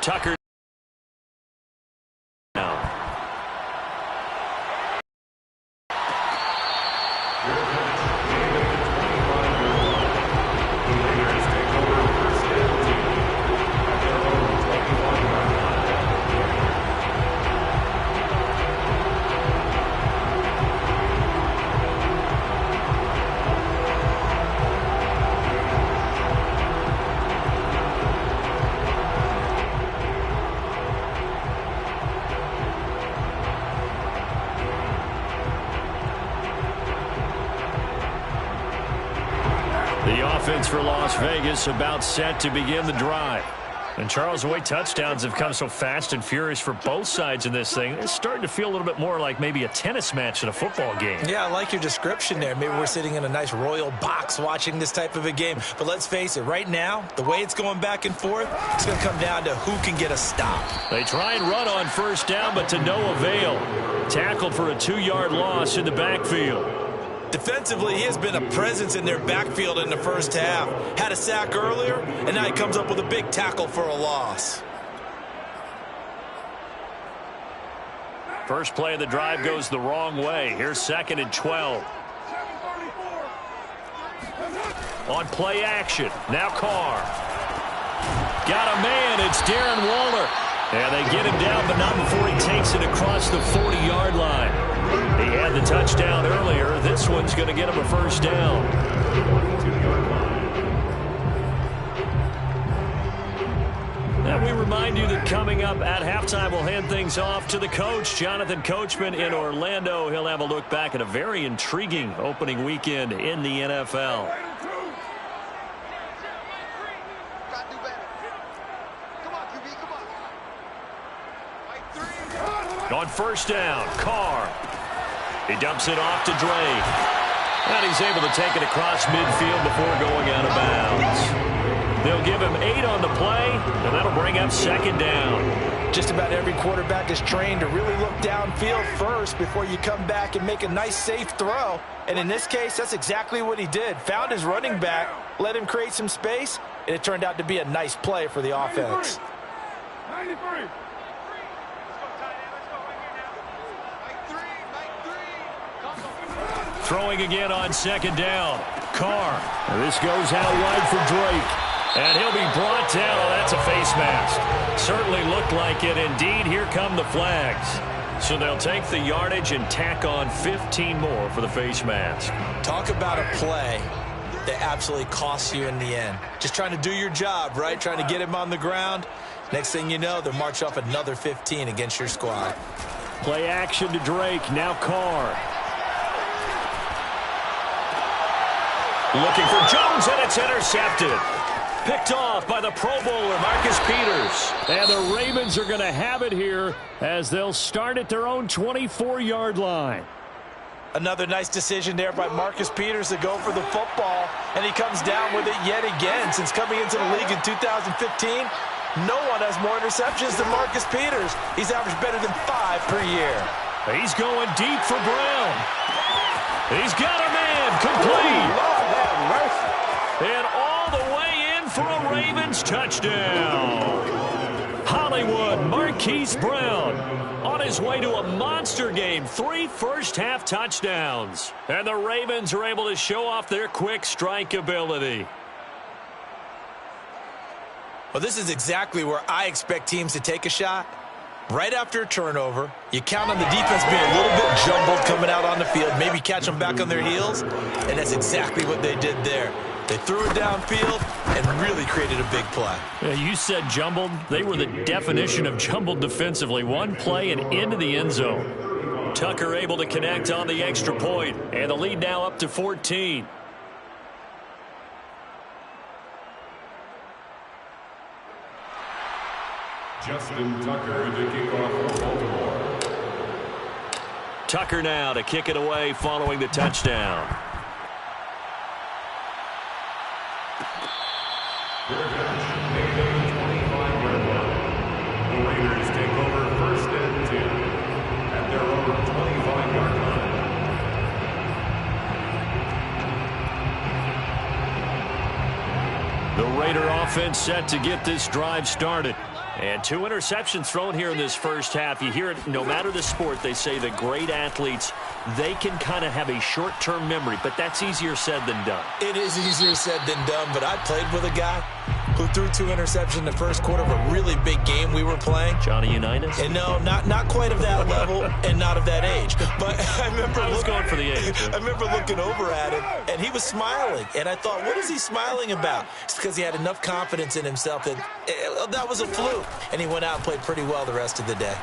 Tucker now. The offense for Las Vegas about set to begin the drive. And Charles, the way touchdowns have come so fast and furious for both sides in this thing, it's starting to feel a little bit more like maybe a tennis match than a football game. Yeah, I like your description there. Maybe we're sitting in a nice royal box watching this type of a game. But let's face it, right now, the way it's going back and forth, it's going to come down to who can get a stop. They try and run on first down, but to no avail. Tackled for a 2-yard loss in the backfield. Defensively, he has been a presence in their backfield in the first half. Had a sack earlier, and now he comes up with a big tackle for a loss. First play of the drive goes the wrong way. Here's 2nd and 12. On play action. Now Carr. Got a man. It's Darren Waller. And they get him down, but not before he takes it across the 40-yard line. He had the touchdown earlier. This one's going to get him a first down. And we remind you that coming up at halftime, we'll hand things off to the coach, Jonathan Coachman in Orlando. He'll have a look back at a very intriguing opening weekend in the NFL. On first down, Carr. He dumps it off to Drake. And he's able to take it across midfield before going out of bounds. They'll give him 8 on the play, and that'll bring up 2nd down. Just about every quarterback is trained to really look downfield first before you come back and make a nice, safe throw. And in this case, that's exactly what he did. Found his running back, let him create some space, and it turned out to be a nice play for the offense. 93. Throwing again on 2nd down. Carr. And this goes out wide for Drake. And he'll be brought down. Oh, that's a face mask. Certainly looked like it. Indeed, here come the flags. So they'll take the yardage and tack on 15 more for the face mask. Talk about a play that absolutely costs you in the end. Just trying to do your job, right? Trying to get him on the ground. Next thing you know, they'll march off another 15 against your squad. Play action to Drake. Now Carr. Looking for Jones, and it's intercepted. Picked off by the Pro Bowler, Marcus Peters. And the Ravens are going to have it here as they'll start at their own 24-yard line. Another nice decision there by Marcus Peters to go for the football, and he comes down with it yet again. Since coming into the league in 2015, no one has more interceptions than Marcus Peters. He's averaged better than 5 per year. He's going deep for Brown. He's got a man, complete. And all the way in for a Ravens touchdown. Hollywood Marquise Brown on his way to a monster game. 3 first-half touchdowns. And the Ravens are able to show off their quick strike ability. Well, this is exactly where I expect teams to take a shot. Right after a turnover, you count on the defense being a little bit jumbled coming out on the field, maybe catch them back on their heels, and that's exactly what they did there. They threw it downfield and really created a big play. You said jumbled. They were the definition of jumbled defensively. One play and into the end zone. Tucker able to connect on the extra point, and the lead now up to 14. Justin Tucker to kick off for Baltimore. Tucker now to kick it away following the touchdown. The Raiders take over 1st and 10 at their own 25-yard line. The Raider offense set to get this drive started. And 2 interceptions thrown here in this first half. You hear it, no matter the sport, they say the great athletes, they can kind of have a short-term memory, but that's easier said than done. It is easier said than done, but I played with a guy who threw 2 interceptions in the first quarter of a really big game we were playing. Johnny Unitas? And no, not quite of that level and not of that age. But I was going for the age. I remember looking over at him, and he was smiling. And I thought, what is he smiling about? It's because he had enough confidence in himself that that was a fluke. And he went out and played pretty well the rest of the day.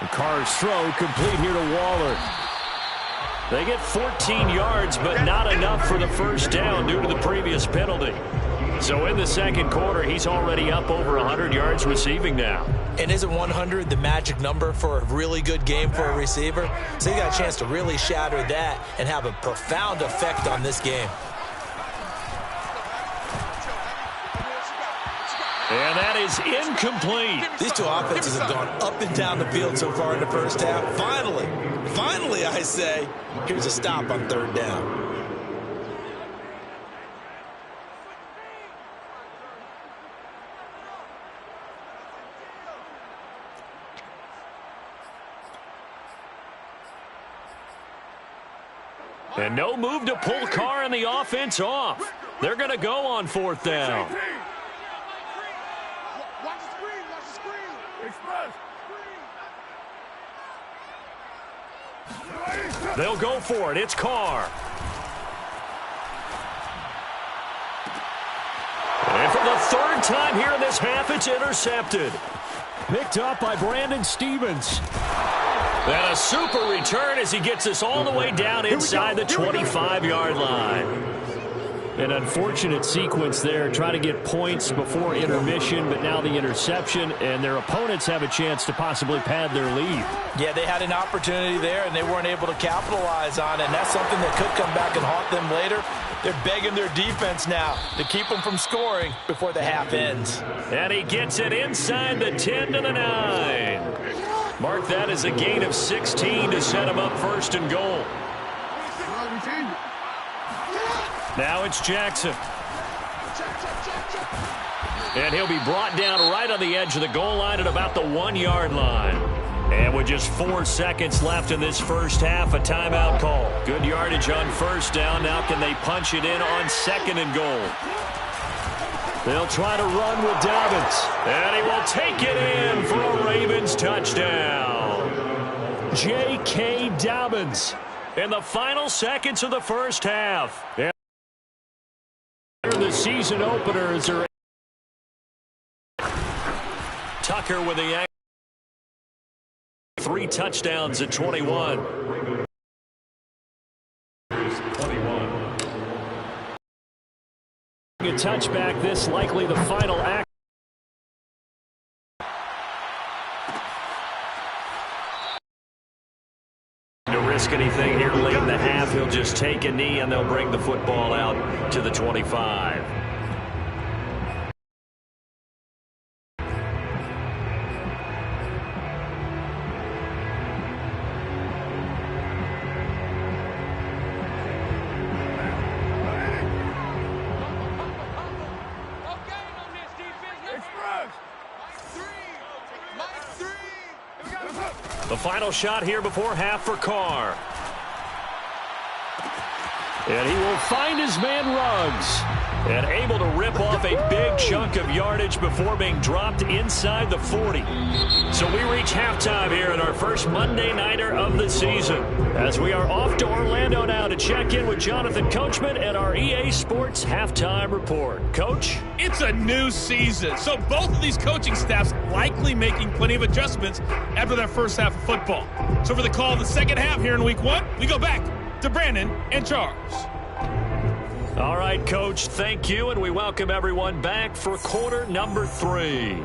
And Carr's throw complete here to Waller. They get 14 yards, but not enough for the first down due to the previous penalty. So in the second quarter, he's already up over 100 yards receiving now. And isn't 100 the magic number for a really good game for a receiver? So you got a chance to really shatter that and have a profound effect on this game. And that is incomplete. These two offenses have gone up and down the field so far in the first half. Finally, I say, here's a stop on third down. And no move to pull Carr and the offense off. They're going to go on fourth down. They'll go for it. It's Carr. And for the third time here in this half, it's intercepted. Picked up by Brandon Stephens. And a super return as he gets us all the way down inside the 25-yard line. An unfortunate sequence there, trying to get points before intermission, but now the interception, and their opponents have a chance to possibly pad their lead. Yeah, they had an opportunity there, and they weren't able to capitalize on it, and that's something that could come back and haunt them later. They're begging their defense now to keep them from scoring before the half ends. And he gets it inside the 10 to the 9. Mark that as a gain of 16 to set him up first and goal. Now it's Jackson. And he'll be brought down right on the edge of the goal line at about the 1-yard line. And with just 4 seconds left in this first half, a timeout call. Good yardage on first down. Now can they punch it in on second and goal? They'll try to run with Dobbins. And he will take it in for a Ravens touchdown. J.K. Dobbins in the final seconds of the first half. And the season openers are Tucker with the 3 touchdowns at 21. A touchback, this likely the final act. To risk anything here late in the half, he'll just take a knee and they'll bring the football out to the 25. The final shot here before half for Carr. And he will find his man Ruggs. And able to rip off a big chunk of yardage before being dropped inside the 40. So we reach halftime here in our first Monday Nighter of the season. As we are off to Orlando now to check in with Jonathan Coachman and our EA Sports Halftime Report. Coach? It's a new season, so both of these coaching staffs likely making plenty of adjustments after their first half of football. So for the call of the second half here in Week 1, we go back to Brandon and Charles. All right, Coach, thank you, and we welcome everyone back for quarter number 3.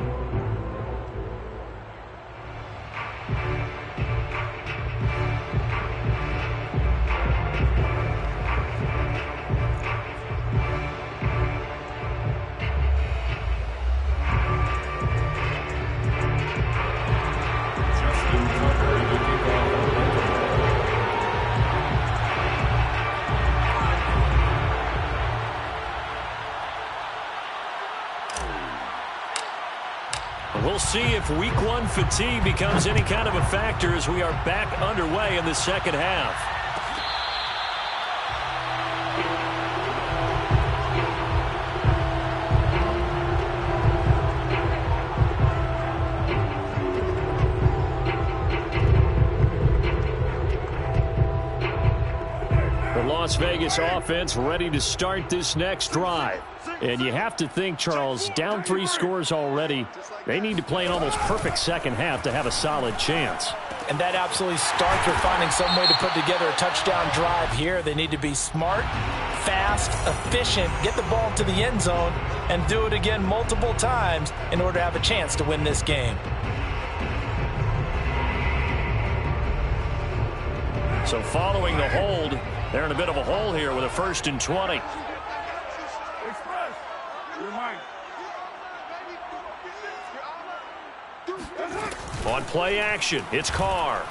We'll see if week one fatigue becomes any kind of a factor as we are back underway in the second half. The Las Vegas offense ready to start this next drive. And you have to think, Charles, down 3 scores already. They need to play an almost perfect second half to have a solid chance. And that absolutely starts with finding some way to put together a touchdown drive here. They need to be smart, fast, efficient, get the ball to the end zone, and do it again multiple times in order to have a chance to win this game. So following the hold, they're in a bit of a hole here with a 1st and 20. On play action, it's Carr.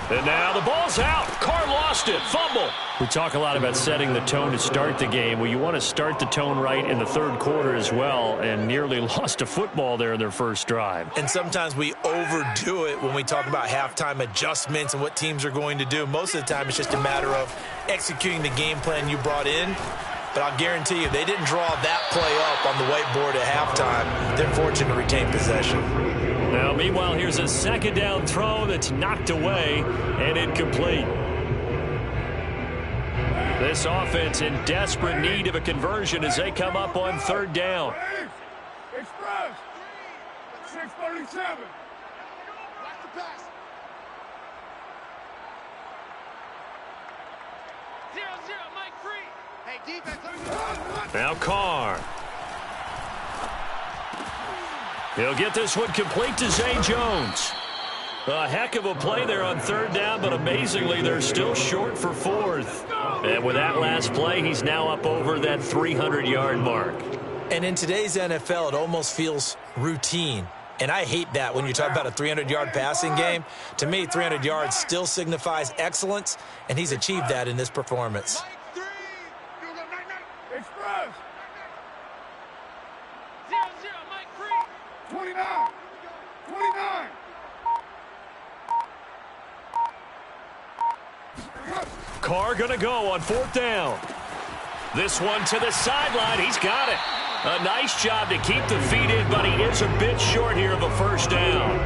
And now the ball's out. Carr lost it. Fumble. We talk a lot about setting the tone to start the game. Well, you want to start the tone right in the 3rd quarter as well, and nearly lost a football there in their first drive. And sometimes we overdo it when we talk about halftime adjustments and what teams are going to do. Most of the time, it's just a matter of executing the game plan you brought in. But I'll guarantee you, they didn't draw that play up on the whiteboard at halftime. They're fortunate to retain possession. Now, meanwhile, here's a 2nd down throw that's knocked away and incomplete. This offense in desperate need of a conversion as they come up on 3rd down. Express 637. Now Carr. He'll get this one complete to Zay Jones. A heck of a play there on 3rd down, but amazingly, they're still short for 4th. And with that last play, he's now up over that 300-yard mark. And in today's NFL, it almost feels routine. And I hate that when you talk about a 300-yard passing game. To me, 300 yards still signifies excellence, and he's achieved that in this performance. Express 29. Carr going to go on 4th down. This one to the sideline. He's got it. A nice job to keep the feet in, but he is a bit short here of a 1st down.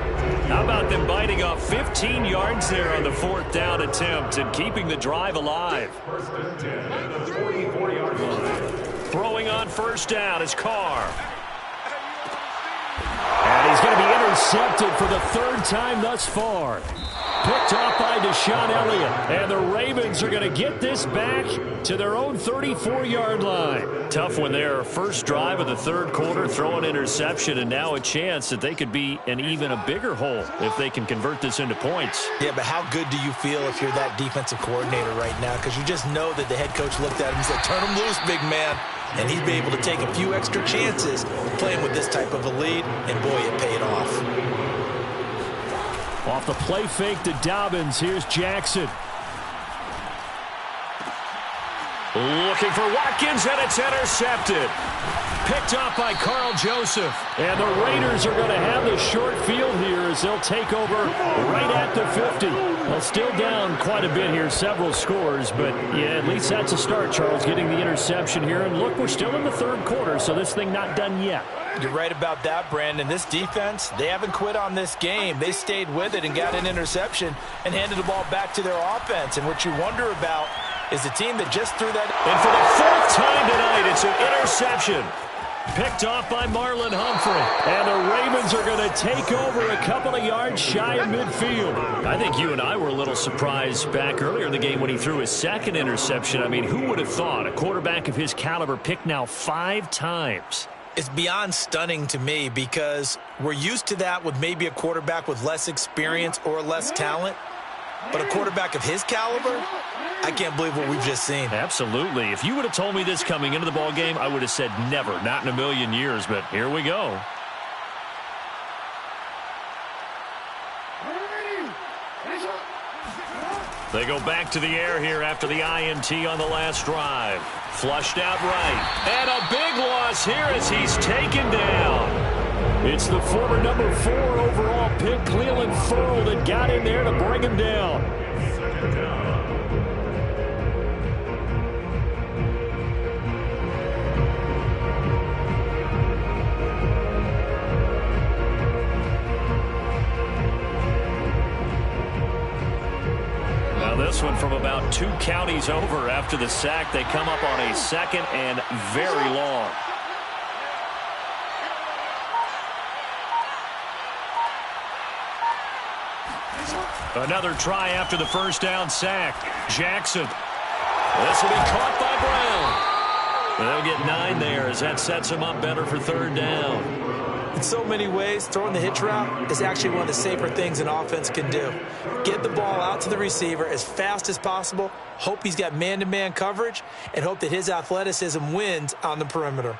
How about them biting off 15 yards there on the 4th down attempt and keeping the drive alive? 1st and 10 at the 44-yard line. Throwing on 1st down is Carr. And he's going to be intercepted for the 3rd time thus far. Picked off by Deshaun Elliott. And the Ravens are going to get this back to their own 34-yard line. Tough when they're first drive of the 3rd quarter, throw an interception, and now a chance that they could be in even a bigger hole if they can convert this into points. Yeah, but how good do you feel if you're that defensive coordinator right now? Because you just know that the head coach looked at him and said, turn him loose, big man. And he'd be able to take a few extra chances playing with this type of a lead, and boy, it paid off. Off the play fake to Dobbins, here's Jackson. Looking for Watkins, and it's intercepted. Picked off by Carl Joseph. And the Raiders are going to have the short field here as they'll take over right at the 50. Well, still down quite a bit here, several scores, but yeah, at least that's a start, Charles, getting the interception here. And look, we're still in the 3rd quarter, so this thing not done yet. You're right about that, Brandon. This defense, they haven't quit on this game. They stayed with it and got an interception and handed the ball back to their offense. And what you wonder about is the team that just threw that. And for the 4th time tonight, it's an interception. Picked off by Marlon Humphrey. And the Ravens are going to take over a couple of yards shy of midfield. I think you and I were a little surprised back earlier in the game when he threw his 2nd interception. I mean, who would have thought a quarterback of his caliber picked now 5 times? It's beyond stunning to me because we're used to that with maybe a quarterback with less experience or less talent. But a quarterback of his caliber, I can't believe what we've just seen. Absolutely. If you would have told me this coming into the ball game, I would have said never, not in a million years. But here we go. They go back to the air here after the INT on the last drive. Flushed out right. And a big loss here as he's taken down. It's the former number 4 overall pick, Clelin Ferrell, that got in there to bring him down. Second down. Now this one from about 2 counties over after the sack. They come up on a 2nd and very long. Another try after the first down sack. Jackson. This will be caught by Brown. They'll get 9 there as that sets him up better for 3rd down. In so many ways, throwing the hitch route is actually one of the safer things an offense can do. Get the ball out to the receiver as fast as possible, hope he's got man-to-man coverage, and hope that his athleticism wins on the perimeter.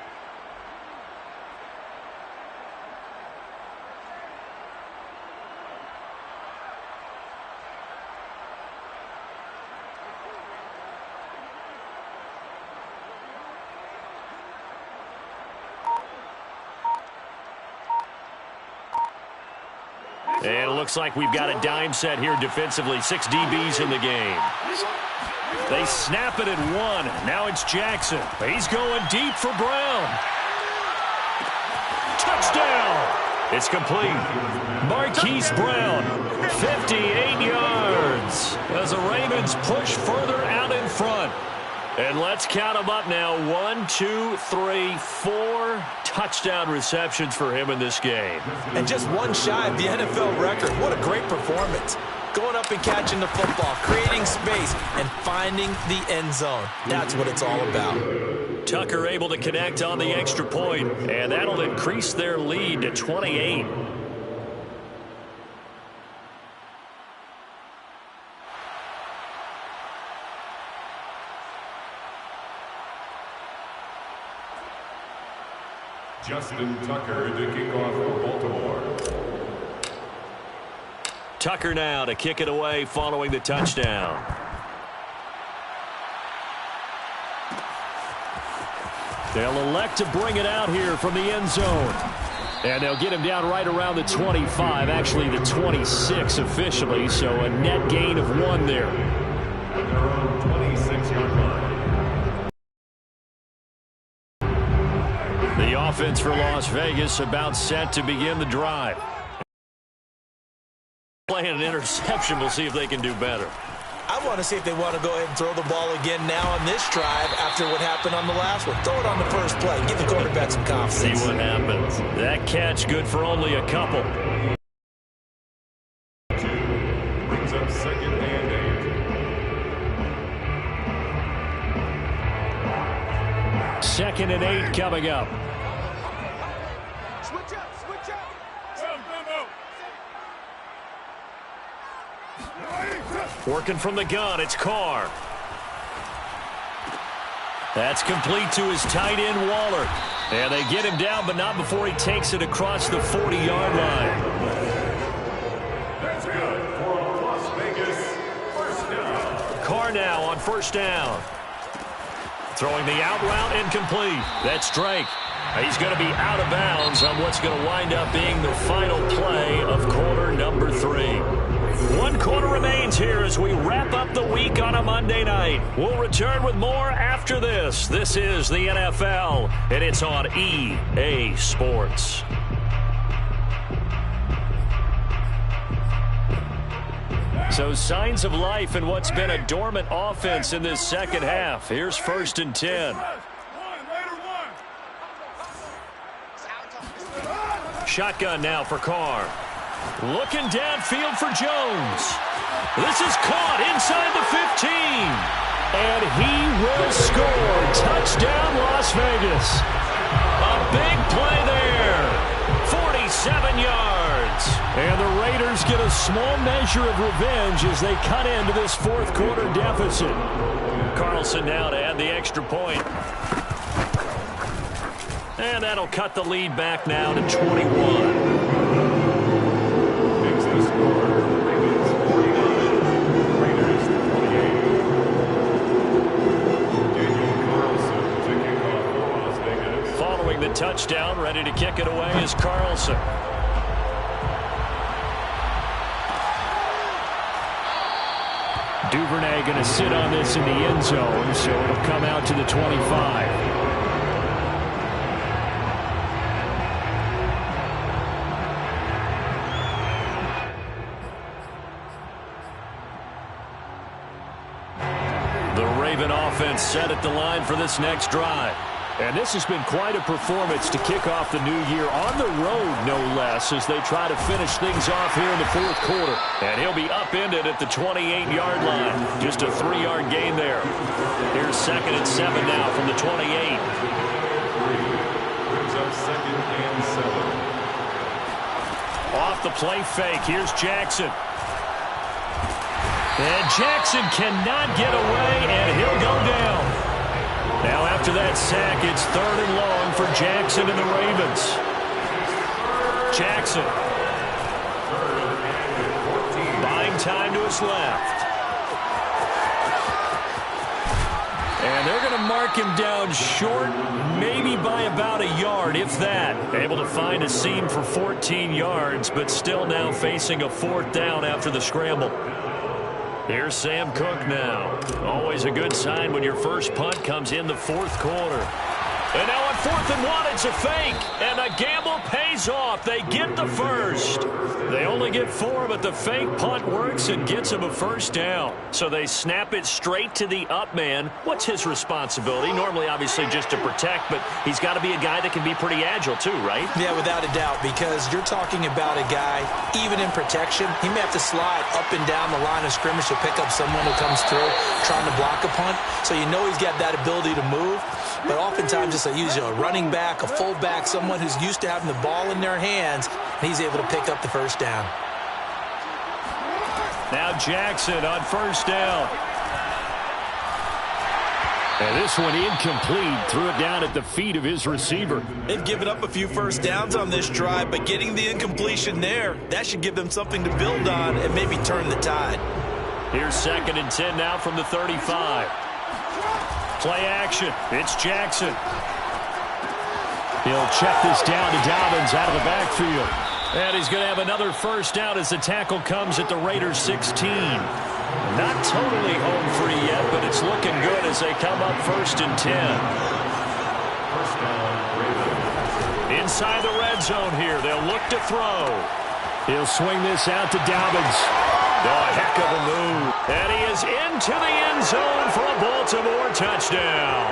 And it looks like we've got a dime set here defensively. 6 DBs in the game. They snap it at 1. Now it's Jackson. He's going deep for Brown. Touchdown! It's complete. Marquise Brown, 58 yards. As the Ravens push further out in front. And let's count them up now. 1, 2, 3, 4 touchdown receptions for him in this game. And just one shy of the NFL record. What a great performance. Going up and catching the football, creating space, and finding the end zone. That's what it's all about. Tucker able to connect on the extra point, and that'll increase their lead to 28. Justin Tucker to kick off for Baltimore. Tucker now to kick it away following the touchdown. They'll elect to bring it out here from the end zone. And they'll get him down right around the 25, actually the 26 officially, so a net gain of 1 there. At their own 26-yard line. The offense for Las Vegas about set to begin the drive. Playing an interception, we'll see if they can do better. I want to see if they want to go ahead and throw the ball again now on this drive after what happened on the last one. Throw it on the first play. Give the quarterback some confidence. See what happens. That catch good for only a couple. 2 brings up 2nd and 8. 2nd and 8 coming up. Switch up, switch up. Working from the gun, it's Carr. That's complete to his tight end, Waller. And they get him down, but not before he takes it across the 40-yard line. That's good for Las Vegas. First down. Carr now on first down. Throwing the out route incomplete. That's Drake. He's going to be out of bounds on what's going to wind up being the final play of quarter number 3. 1 quarter remains here as we wrap up the week on a Monday night. We'll return with more after this. This is the NFL, and it's on EA Sports. So signs of life in what's been a dormant offense in this second half. Here's 1st and 10. Shotgun now for Carr. Looking downfield for Jones. This is caught inside the 15. And he will score. Touchdown, Las Vegas. A big play there. 47 yards. And the Raiders get a small measure of revenge as they cut into this 4th quarter deficit. Carlson now to add the extra point. And that'll cut the lead back now to 21. scoring the touchdown. Ready to kick it away is Carlson. Duvernay going to sit on this in the end zone, so it'll come out to the 25. The Raven offense set at the line for this next drive. And this has been quite a performance to kick off the new year on the road, no less, as they try to finish things off here in the fourth quarter. And he'll be upended at the 28-yard line. Just a 3-yard gain there. Here's 2nd and 7 now from the 28. Brings up 2nd and 7. Off the play fake, here's Jackson. And Jackson cannot get away, and he'll go down. Now after that sack, it's 3rd and long for Jackson and the Ravens. Jackson. Buying time to his left. And they're going to mark him down short, maybe by about a yard, if that. Able to find a seam for 14 yards, but still now facing a 4th down after the scramble. Here's Sam Cook now. Always a good sign when your first punt comes in the 4th quarter. And now on 4th and 1, it's a fake. And the gamble pays off. They get the first. They only get 4, but the fake punt works and gets them a 1st down. So they snap it straight to the up man. What's his responsibility? Normally, obviously, just to protect, but he's got to be a guy that can be pretty agile too, right? Yeah, without a doubt, because you're talking about a guy, even in protection, he may have to slide up and down the line of scrimmage to pick up someone who comes through trying to block a punt. So you know he's got that ability to move. But oftentimes it's usually a running back, a fullback, someone who's used to having the ball in their hands, and he's able to pick up the 1st down. Now Jackson on 1st down. And this one incomplete. Threw it down at the feet of his receiver. They've given up a few 1st downs on this drive, but getting the incompletion there, that should give them something to build on and maybe turn the tide. Here's 2nd and 10 now from the 35. Play action. It's Jackson. He'll check this down to Dobbins out of the backfield. And he's going to have another 1st down as the tackle comes at the Raiders 16. Not totally home free yet, but it's looking good as they come up 1st and 10. Inside the red zone here. They'll look to throw. He'll swing this out to Dobbins. A heck of a move. And he is into the end zone for a Baltimore touchdown.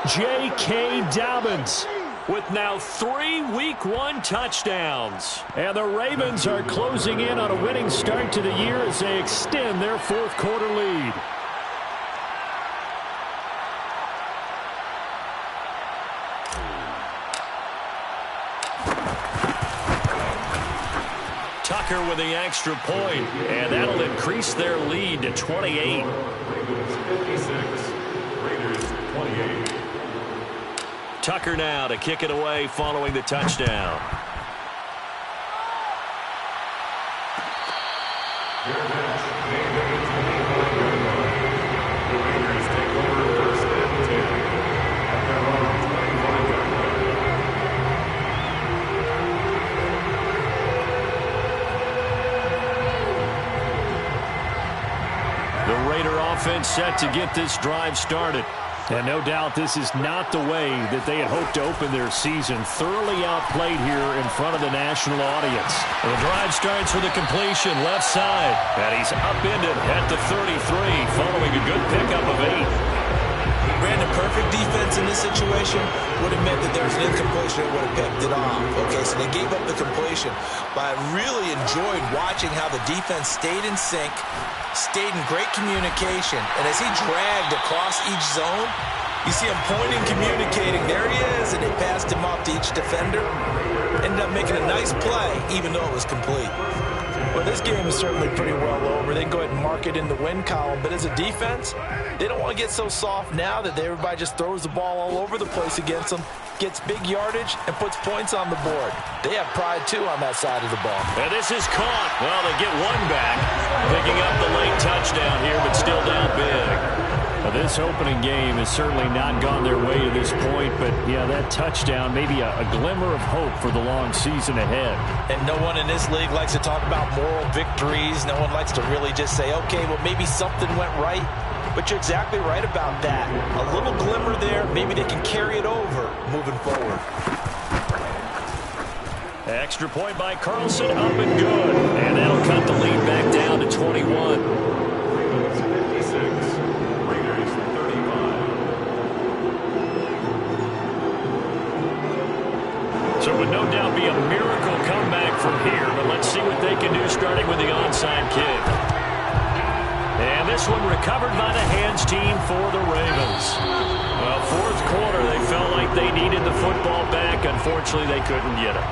J.K. Dobbins with now 3 Week 1 touchdowns. And the Ravens are closing in on a winning start to the year as they extend their 4th quarter lead. Tucker with the extra point, and that'll increase their lead to 28. 56, Raiders 28. Tucker now to kick it away following the touchdown. The Raiders take over 1st and 10 at their own 25-yard line. The Raider offense set to get this drive started. And no doubt this is not the way that they had hoped to open their season. Thoroughly outplayed here in front of the national audience. The drive starts with a completion left side. And he's upended at the 33 following a good pickup of 8. Brandon, perfect defense in this situation would have meant that there's an incompletion that would have picked it off. Okay, so they gave up the completion. But I really enjoyed watching how the defense stayed in sync, stayed in great communication. And as he dragged across each zone, you see him pointing, communicating. There he is, and they passed him off to each defender. Ended up making a nice play, even though it was complete. Well, this game is certainly pretty well over. They can go ahead and mark it in the win column. But as a defense, they don't want to get so soft now that everybody just throws the ball all over the place against them, gets big yardage, and puts points on the board. They have pride, too, on that side of the ball. And this is caught. Well, they get one back, picking up the late touchdown here, but still down big. Well, this opening game has certainly not gone their way to this point, but yeah, that touchdown, maybe a glimmer of hope for the long season ahead. And no one in this league likes to talk about moral victories. No one likes to really just say, okay, well, maybe something went right. But you're exactly right about that. A little glimmer there. Maybe they can carry it over moving forward. Extra point by Carlson, up and good. And that'll cut the lead back down to 21. 56, Raiders 35. So it would no doubt be a miracle comeback from here, but let's see what they can do starting with the onside kick. And this one recovered by the hands team for the Ravens. Well, fourth quarter, they felt like they needed the football back. Unfortunately, they couldn't get it.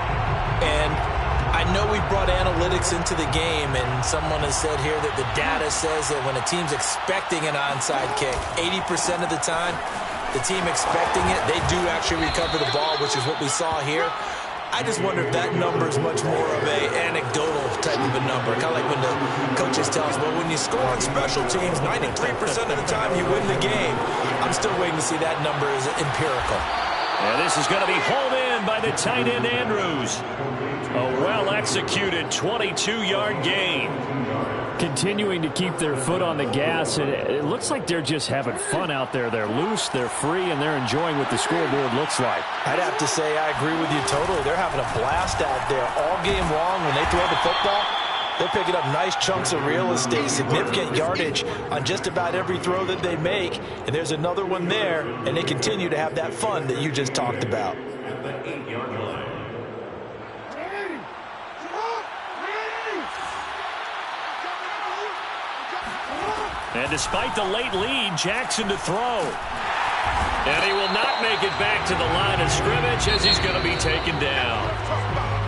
And I know we brought analytics into the game, and someone has said here that the data says that when a team's expecting an onside kick, 80% of the time, the team expecting it, they do actually recover the ball, which is what we saw here. I just wonder if that number is much more of a anecdotal type of a number. Kind of like when the coaches tell us, well, when you score on special teams, 93% of the time you win the game. I'm still waiting to see that number is empirical. And this is going to be hauled in by the tight end Andrews. A well-executed 22-yard gain. Continuing to keep their foot on the gas, and it looks like they're just having fun out there. They're loose, they're free, and they're enjoying what the scoreboard looks like. I'd have to say I agree with you totally. They're having a blast out there all game long. When they throw the football, they're picking up nice chunks of real estate, significant yardage on just about every throw that they make. And there's another one there, and they continue to have that fun that you just talked about. At the 8-yard line. And despite the late lead, Jackson to throw. And he will not make it back to the line of scrimmage as he's going to be taken down.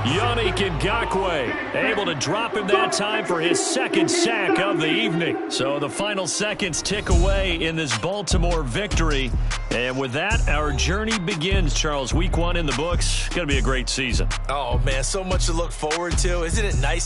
Yannick Ngakoue able to drop him that time for his second sack of the evening. So the final seconds tick away in this Baltimore victory. And with that, our journey begins, Charles. Week 1 in the books. Going to be a great season. Oh, man, so much to look forward to. Isn't it nice to